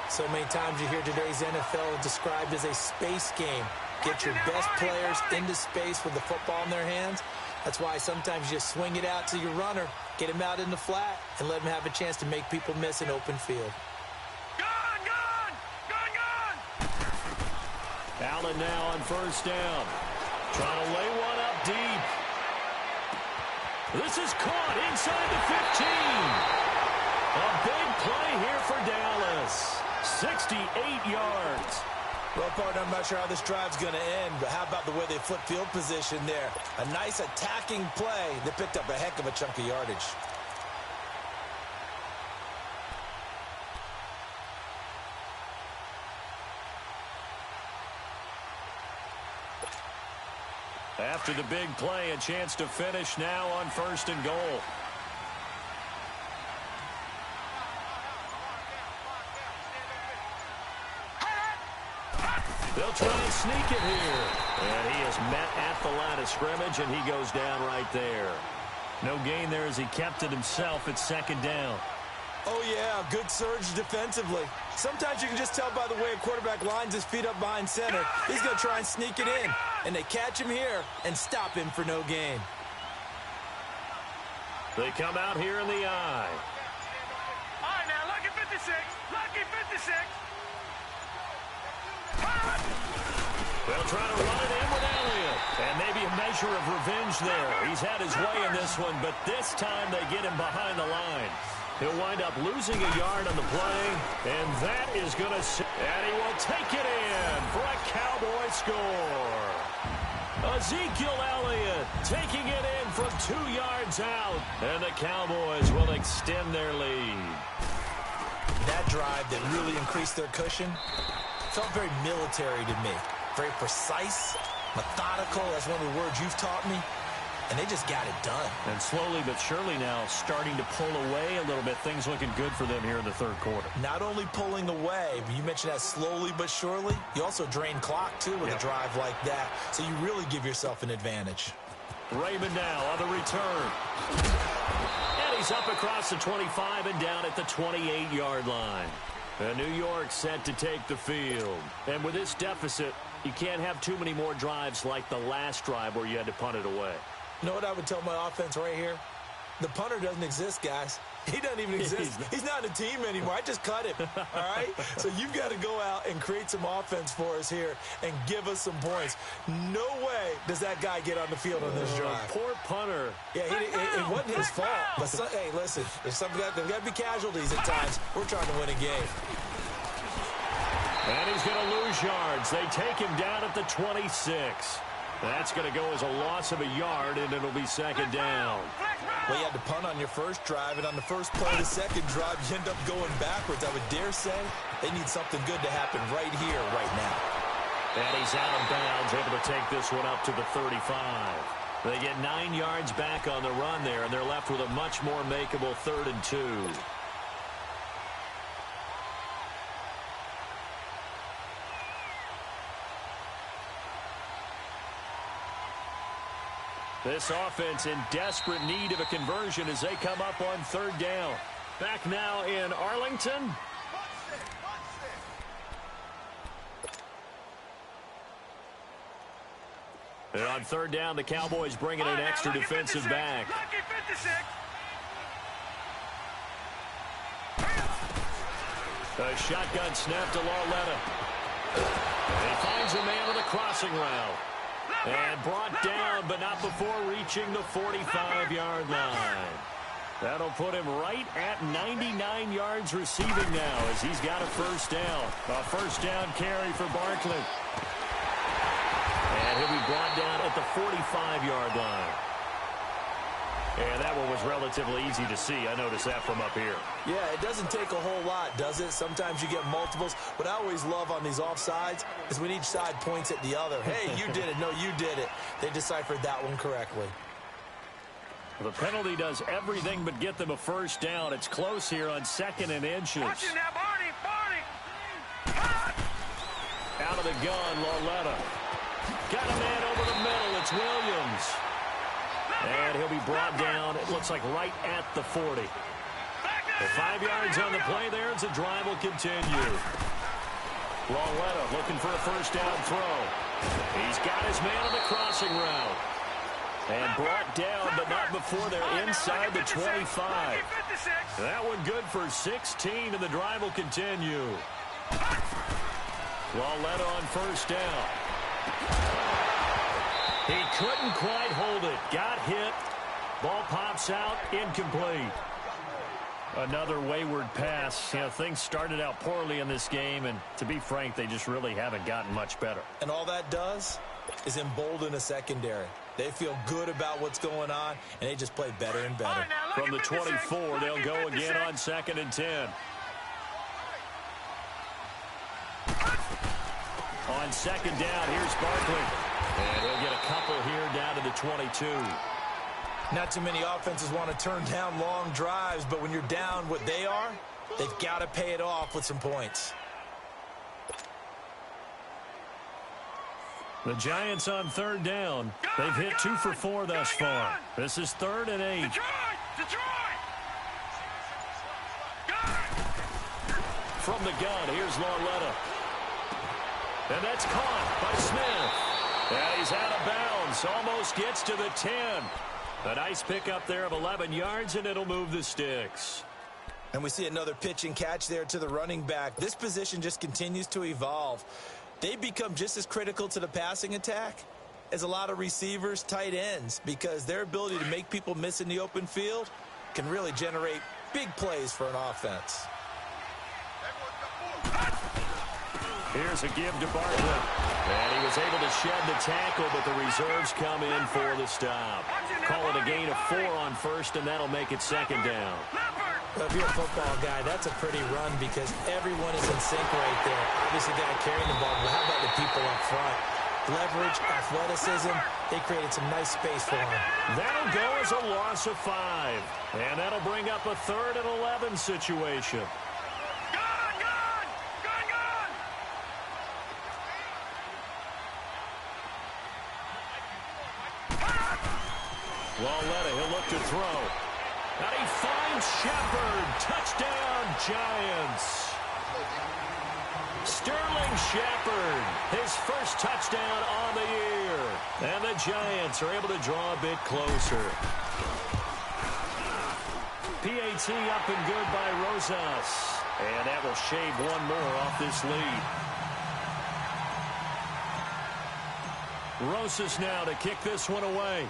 So many times you hear today's NFL described as a space game. Get your best players into space with the football in their hands. That's why sometimes you just swing it out to your runner, get him out in the flat, and let him have a chance to make people miss an open field. Gun! Gun! Gun! Gun! Allen now on first down. Trying to lay one up deep. This is caught inside the 15. A big play here for Dallas. 68 yards. Well, partner, I'm not sure how this drive's going to end, but how about the way they flip field position there? A nice attacking play that picked up a heck of a chunk of yardage. After the big play, a chance to finish now on 1st and goal. They'll try and sneak it here. And he is met at the line of scrimmage, and he goes down right there. No gain there as he kept it himself at 2nd down. Oh, yeah, good surge defensively. Sometimes you can just tell by the way a quarterback lines his feet up behind center. He's going to try and sneak it in, and they catch him here and stop him for no gain. They come out here in the eye. All right, now, lucky 56. Lucky 56. They'll try to run it in with Elliott. And maybe a measure of revenge there. He's had his way in this one, but this time they get him behind the line. He'll wind up losing a yard on the play, and that is going to... And he will take it in for a Cowboy score. Ezekiel Elliott taking it in from 2 yards out, and the Cowboys will extend their lead. That drive that really increased their cushion felt very military to me. Very precise, methodical. That's one of the words you've taught me. And they just got it done. And slowly but surely now starting to pull away a little bit. Things looking good for them here in the 3rd quarter. Not only pulling away, but you mentioned that slowly but surely. You also drain clock, too, with a drive like that. So you really give yourself an advantage. Raymond now on the return. And he's up across the 25 and down at the 28-yard line. And New York set to take the field. And with this deficit, you can't have too many more drives like the last drive where you had to punt it away. You know what I would tell my offense right here? The punter doesn't exist, guys. He doesn't even exist. He's not a team anymore. I just cut him, all right? So you've got to go out and create some offense for us here and give us some points. No way does that guy get on the field on this drive. Poor punter. Yeah, it wasn't his fault. But, hey, listen, there's got to be casualties at times. We're trying to win a game. And he's going to lose yards. They take him down at the 26. That's going to go as a loss of a yard, and it'll be 2nd down. Well, you had to punt on your first drive, and on the first play of the second drive, you end up going backwards. I would dare say they need something good to happen right here, right now. And he's out of bounds, able to take this one up to the 35. They get 9 yards back on the run there, and they're left with a much more makeable 3rd and 2. This offense in desperate need of a conversion as they come up on 3rd down. Back now in Arlington. And on 3rd down, the Cowboys bringing an extra defensive back. Lucky 56. A shotgun snap to Lauletta. He finds a man with a crossing route. And brought down, but not before reaching the 45-yard line. That'll put him right at 99 yards receiving now as he's got a first down. A first down carry for Barkley. And he'll be brought down at the 45-yard line. And that one was relatively easy to see. I noticed that from up here. Yeah, it doesn't take a whole lot, does it? Sometimes you get multiples. What I always love on these offsides is when each side points at the other. Hey, you did it. No, you did it. They deciphered that one correctly. The penalty does everything but get them a first down. It's close here on 2nd and inches. Watch it now, Barney. Out of the gun, Lauletta. Got a man over the middle. It's Williams. And he'll be brought down, it looks like right at the 40. The 5 yards on the play there as the drive will continue. Lauletta looking for a first down throw. He's got his man on the crossing route. And brought down, but not before they're inside the 25. That one good for 16, and the drive will continue. Lauletta on first down. He couldn't quite hold it. Got hit. Ball pops out. Incomplete. Another wayward pass. You know, things started out poorly in this game, and to be frank, they just really haven't gotten much better. And all that does is embolden a secondary. They feel good about what's going on, and they just play better and better. From the 24, they'll go again on 2nd and 10. On 2nd down, here's Barkley. And he'll get a couple here down to the 22. Not too many offenses want to turn down long drives, but when you're down what they are, they've got to pay it off with some points. The Giants on 3rd down. They've hit 2 for 4 thus far. This is 3rd and 8. Detroit! From the gun, here's Lauletta. And that's caught by Smith. And he's out of bounds. Almost gets to the 10. A nice pickup there of 11 yards, and it'll move the sticks. And we see another pitch and catch there to the running back. This position just continues to evolve. They become just as critical to the passing attack as a lot of receivers, tight ends, because their ability to make people miss in the open field can really generate big plays for an offense. Here's a give to Bartlett. And he was able to shed the tackle, but the reserves come in for the stop. Call it a gain of 4 on 1st, and that'll make it 2nd down. Well, if you're a football guy, that's a pretty run because everyone is in sync right there. Obviously, the guy carrying the ball, but how about the people up front? Leverage, athleticism, they created some nice space for him. That'll go as a loss of 5. And that'll bring up a 3rd and 11 situation. Lauletta, he'll look to throw. And he finds Shepard. Touchdown, Giants. Sterling Shepard, his first touchdown on the year. And the Giants are able to draw a bit closer. PAT up and good by Rosas. And that will shave one more off this lead. Rosas now to kick this one away.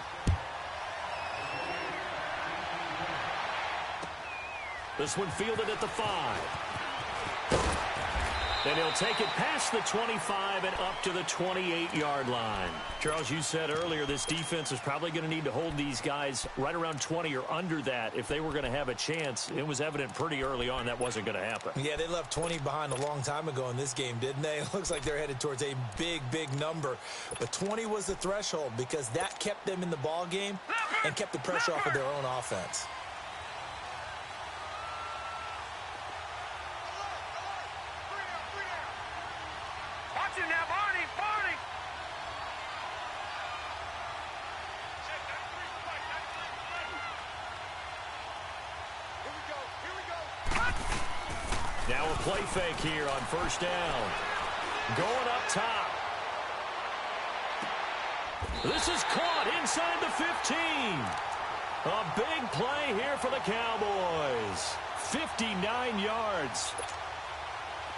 This one fielded at the 5. And he'll take it past the 25 and up to the 28-yard line. Charles, you said earlier this defense is probably going to need to hold these guys right around 20 or under that if they were going to have a chance. It was evident pretty early on that wasn't going to happen. Yeah, they left 20 behind a long time ago in this game, didn't they? It looks like they're headed towards a big, big number. But 20 was the threshold because that kept them in the ball game and kept the pressure off of their own offense. Now a play fake here on 1st down. Going up top. This is caught inside the 15. A big play here for the Cowboys. 59 yards.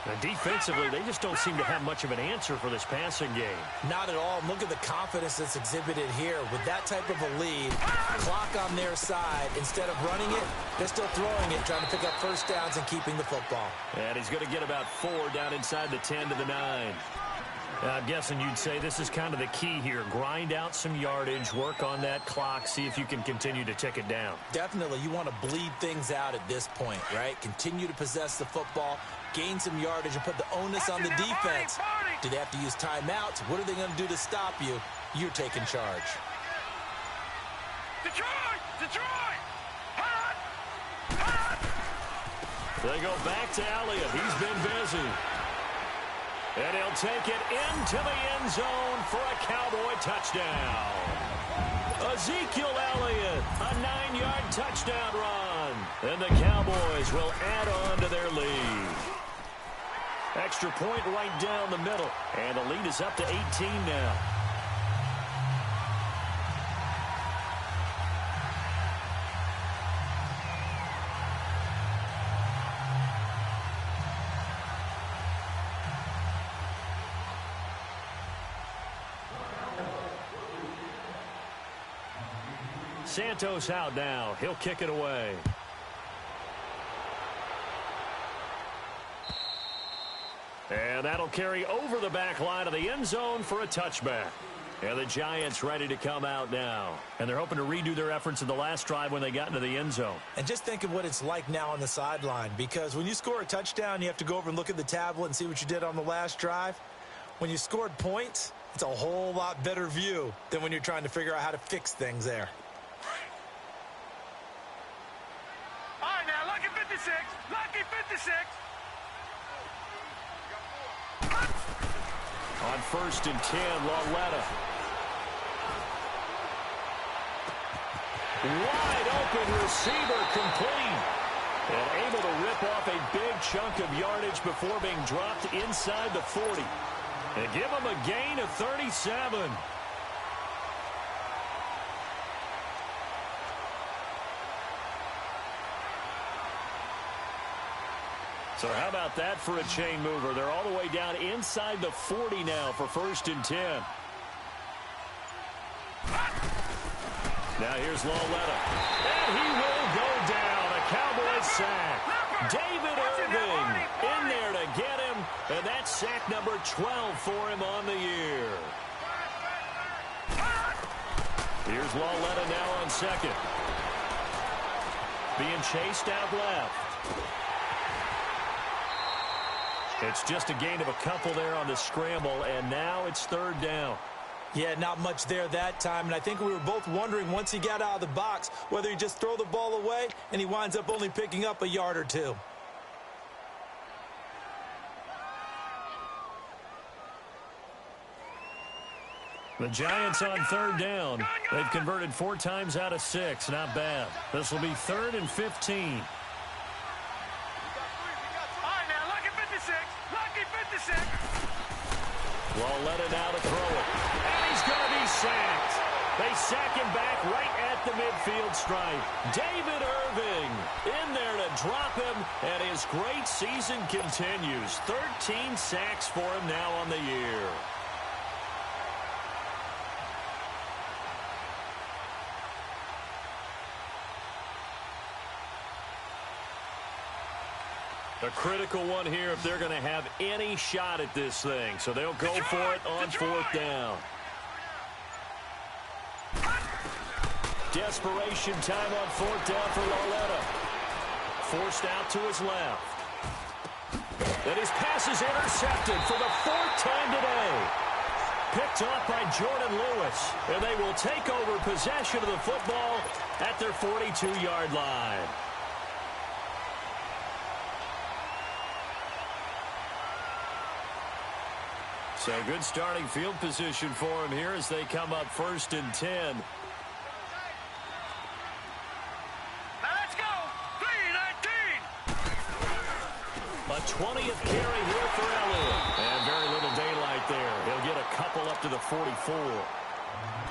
And defensively, they just don't seem to have much of an answer for this passing game. Not at all. Look at the confidence that's exhibited here. With that type of a lead, clock on their side, instead of running it, they're still throwing it, trying to pick up first downs and keeping the football. And he's going to get about 4 down inside the 10 to the 9. I'm guessing you'd say this is kind of the key here. Grind out some yardage, work on that clock, see if you can continue to tick it down. Definitely. You want to bleed things out at this point, right? Continue to possess the football, gain some yardage, and put the onus on the defense. Do they have to use timeouts? What are they going to do to stop you? You're taking charge. Detroit! Detroit! Hot! Hot! They go back to Elliott. He's been busy. And he'll take it into the end zone for a Cowboy touchdown. Ezekiel Elliott, a 9-yard touchdown run. And the Cowboys will add on to their lead. Extra point right down the middle. And the lead is up to 18 now. Santos out now. He'll kick it away. And that'll carry over the back line of the end zone for a touchback. And the Giants ready to come out now. And they're hoping to redo their efforts in the last drive when they got into the end zone. And just think of what it's like now on the sideline, because when you score a touchdown, you have to go over and look at the tablet and see what you did on the last drive. When you scored points, it's a whole lot better view than when you're trying to figure out how to fix things there. All right, now, lucky 56. Lucky 56. On 1st and 10, Lauletta. Wide open receiver complete. And able to rip off a big chunk of yardage before being dropped inside the 40. And give him a gain of 37. So how about that for a chain mover? They're all the way down inside the 40 now for 1st and 10. Now here's Lauletta. And he will go down. A Cowboys sack. David Irving in there to get him. And that's sack number 12 for him on the year. Here's Lauletta now on 2nd. Being chased out left. It's just a gain of a couple there on the scramble, and now it's 3rd down. Yeah, not much there that time, and I think we were both wondering once he got out of the box whether he just throw the ball away, and he winds up only picking up a yard or two. The Giants on 3rd down. They've converted 4 times out of 6. Not bad. This will be 3rd and 15. Lauletta now to throw it. And he's going to be sacked. They sack him back right at the midfield stripe. David Irving in there to drop him, and his great season continues. 13 sacks for him now on the year. A critical one here if they're going to have any shot at this thing. So they'll go for it on 4th down. Desperation time on 4th down for Lauletta. Forced out to his left. And his pass is intercepted for the 4th time today. Picked off by Jordan Lewis. And they will take over possession of the football at their 42-yard line. So good starting field position for him here as they come up 1st and 10. Now let's go. 3-19. A 20th carry here for Elliott. And very little daylight there. He'll get a couple up to the 44.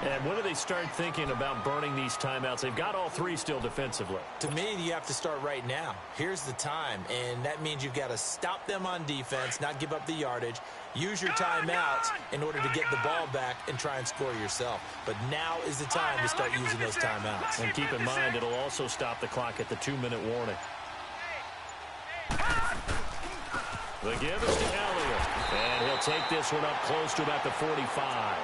And when do they start thinking about burning these timeouts? They've got all 3 still defensively. To me, you have to start right now. Here's the time, and that means you've got to stop them on defense, not give up the yardage, use your timeouts in order to get the ball back and try and score yourself. But now is the time to start using those timeouts. And keep in mind, it'll also stop the clock at the 2-minute warning. The give is to Elliott. And he'll take this one up close to about the 45.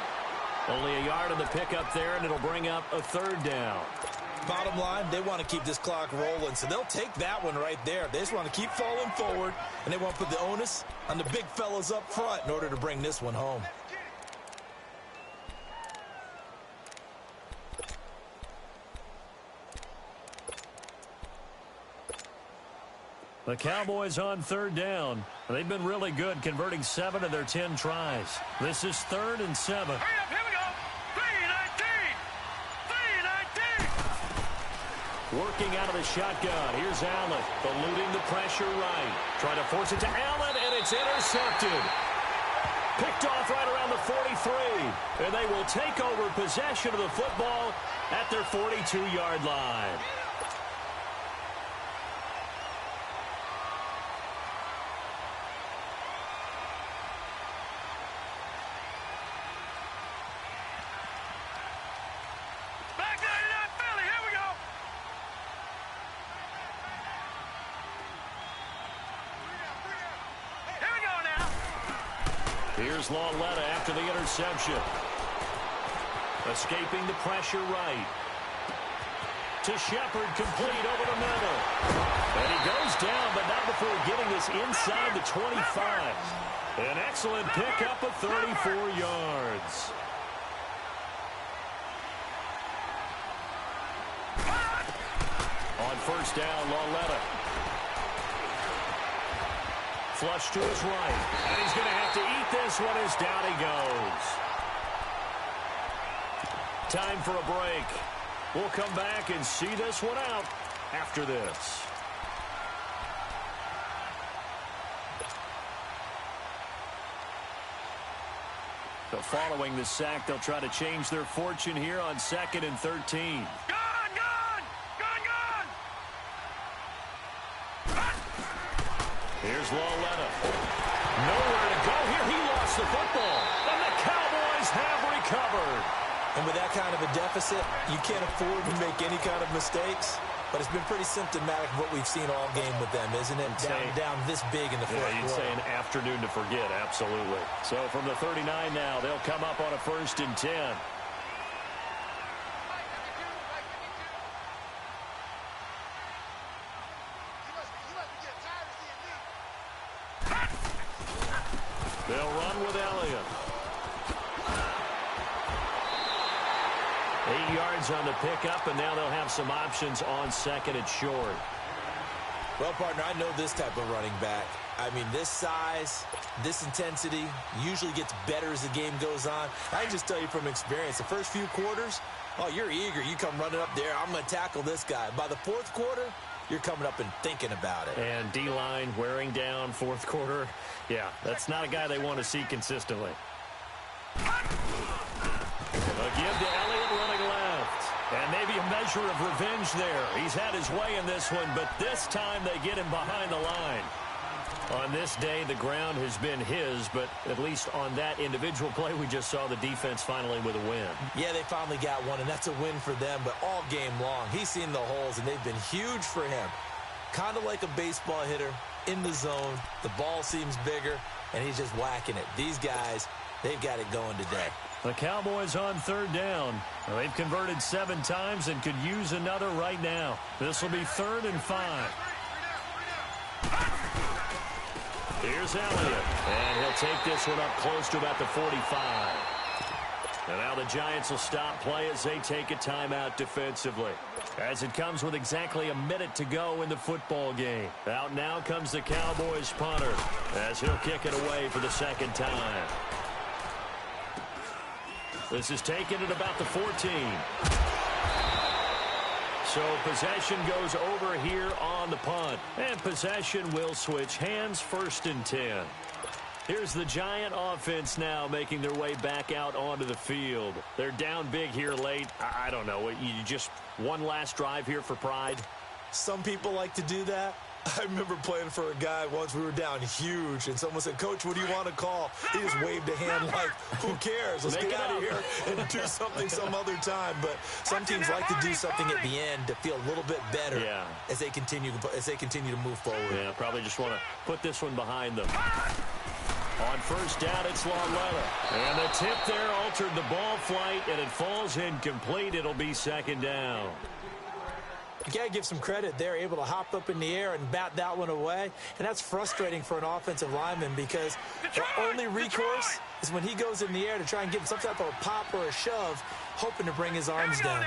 Only a yard on the pickup there, and it'll bring up a third down. Bottom line, they want to keep this clock rolling, so they'll take that one right there. They just want to keep falling forward, and they want to put the onus on the big fellas up front in order to bring this one home. The Cowboys on third down. They've been really good, converting 7 of their 10 tries. This is 3rd and 7. Hurry up, here we go. 3-19. 3-19. Working out of the shotgun. Here's Allen, eluding the pressure right. Trying to force it to Allen, and it's intercepted. Picked off right around the 43. And they will take over possession of the football at their 42-yard line. Here's Lauletta after the interception. Escaping the pressure right. To Shepard, complete over the middle. And he goes down, but not before getting this inside the 25. An excellent pickup of 34 yards. On first down, Lauletta. Flush to his right. And he's going to have to eat this one as down he goes. Time for a break. We'll come back and see this one out after this. So following the sack, they'll try to change their fortune here on 2nd and 13. Here's Lauletta. Nowhere to go here. He lost the football. And the Cowboys have recovered. And with that kind of a deficit, you can't afford to make any kind of mistakes. But it's been pretty symptomatic of what we've seen all game with them, isn't it? Down this big in the fourth quarter. You'd say an afternoon to forget, absolutely. So from the 39 now, they'll come up on a 1st and 10. They'll run with Elliott. 8 yards on the pickup, and now they'll have some options on 2nd and short. Well, partner, I know this type of running back. I mean, this size, this intensity usually gets better as the game goes on. I can just tell you from experience, the first few quarters, oh, you're eager. You come running up there. I'm going to tackle this guy. By the fourth quarter, you're coming up and thinking about it. And D-line wearing down fourth quarter. Yeah, that's not a guy they want to see consistently. A give to Elliott running left. And maybe a measure of revenge there. He's had his way in this one, but this time they get him behind the line. On this day, the ground has been his, but at least on that individual play, we just saw the defense finally with a win. Yeah, they finally got one, and that's a win for them, but all game long, he's seen the holes, and they've been huge for him. Kind of like a baseball hitter in the zone. The ball seems bigger, and he's just whacking it. These guys, they've got it going today. The Cowboys on 3rd down. Well, they've converted 7 times and could use another right now. This will be 3rd and 5. Here's Elliott, and he'll take this one up close to about the 45. And now the Giants will stop play as they take a timeout defensively. As it comes with exactly a minute to go in the football game. Out now comes the Cowboys punter as he'll kick it away for the 2nd time. This is taken at about the 14. So possession goes over here on the punt. And possession will switch hands, 1st and 10. Here's the Giant offense now making their way back out onto the field. They're down big here late. I don't know. You just one last drive here for pride? Some people like to do that. I remember playing for a guy once. We were down huge, and someone said, "Coach, what do you want to call?" He just waved a hand like, "Who cares? Let's get out of here and do something some other time." But some teams like to do something at the end to feel a little bit better as they continue to move forward. Yeah, probably just want to put this one behind them. On first down, it's Lauletta. And the tip there altered the ball flight, and it falls incomplete. It'll be second down. You got to give some credit. They're able to hop up in the air and bat that one away. And that's frustrating for an offensive lineman because the only recourse is when he goes in the air to try and give some type of a pop or a shove, hoping to bring his arms down.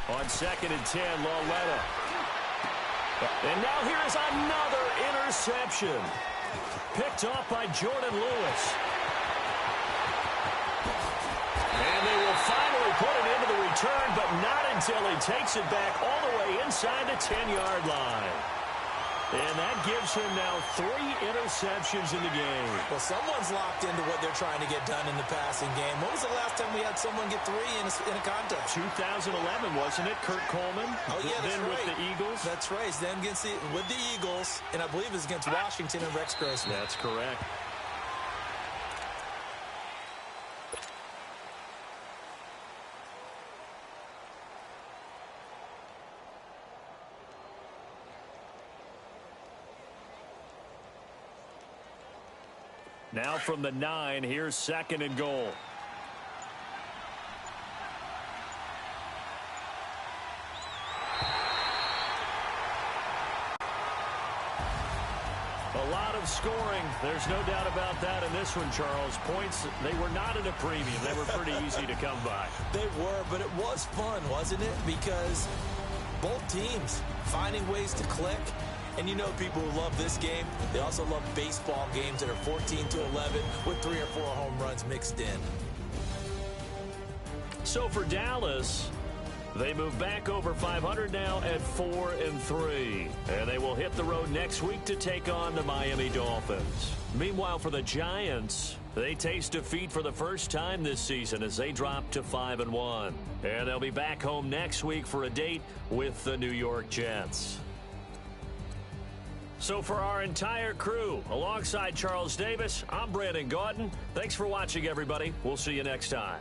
On second and 10, Lauletta. And now here is another interception. Picked off by Jordan Lewis. And they will finally put it into the return, but not until he takes it back all the way inside the 10-yard line. And that gives him now 3 interceptions in the game. Well, someone's locked into what they're trying to get done in the passing game. When was the last time we had someone get 3 in a contest? 2011, wasn't it? Kurt Coleman. Oh, yeah, that's then right. With the Eagles. That's right. Then with the Eagles, and I believe it's against Washington and Rex Grossman. That's correct. Now from the 9, here's second and goal. A lot of scoring. There's no doubt about that in this one, Charles. Points, they were not at a premium. They were pretty easy to come by. They were, but it was fun, wasn't it? Because both teams finding ways to click. And you know people who love this game, they also love baseball games that are 14-11 with 3 or 4 home runs mixed in. So for Dallas, they move back over 500 now at 4-3. And they will hit the road next week to take on the Miami Dolphins. Meanwhile, for the Giants, they taste defeat for the first time this season as they drop to 5-1. And they'll be back home next week for a date with the New York Jets. So for our entire crew, alongside Charles Davis, I'm Brandon Gaudin. Thanks for watching, everybody. We'll see you next time.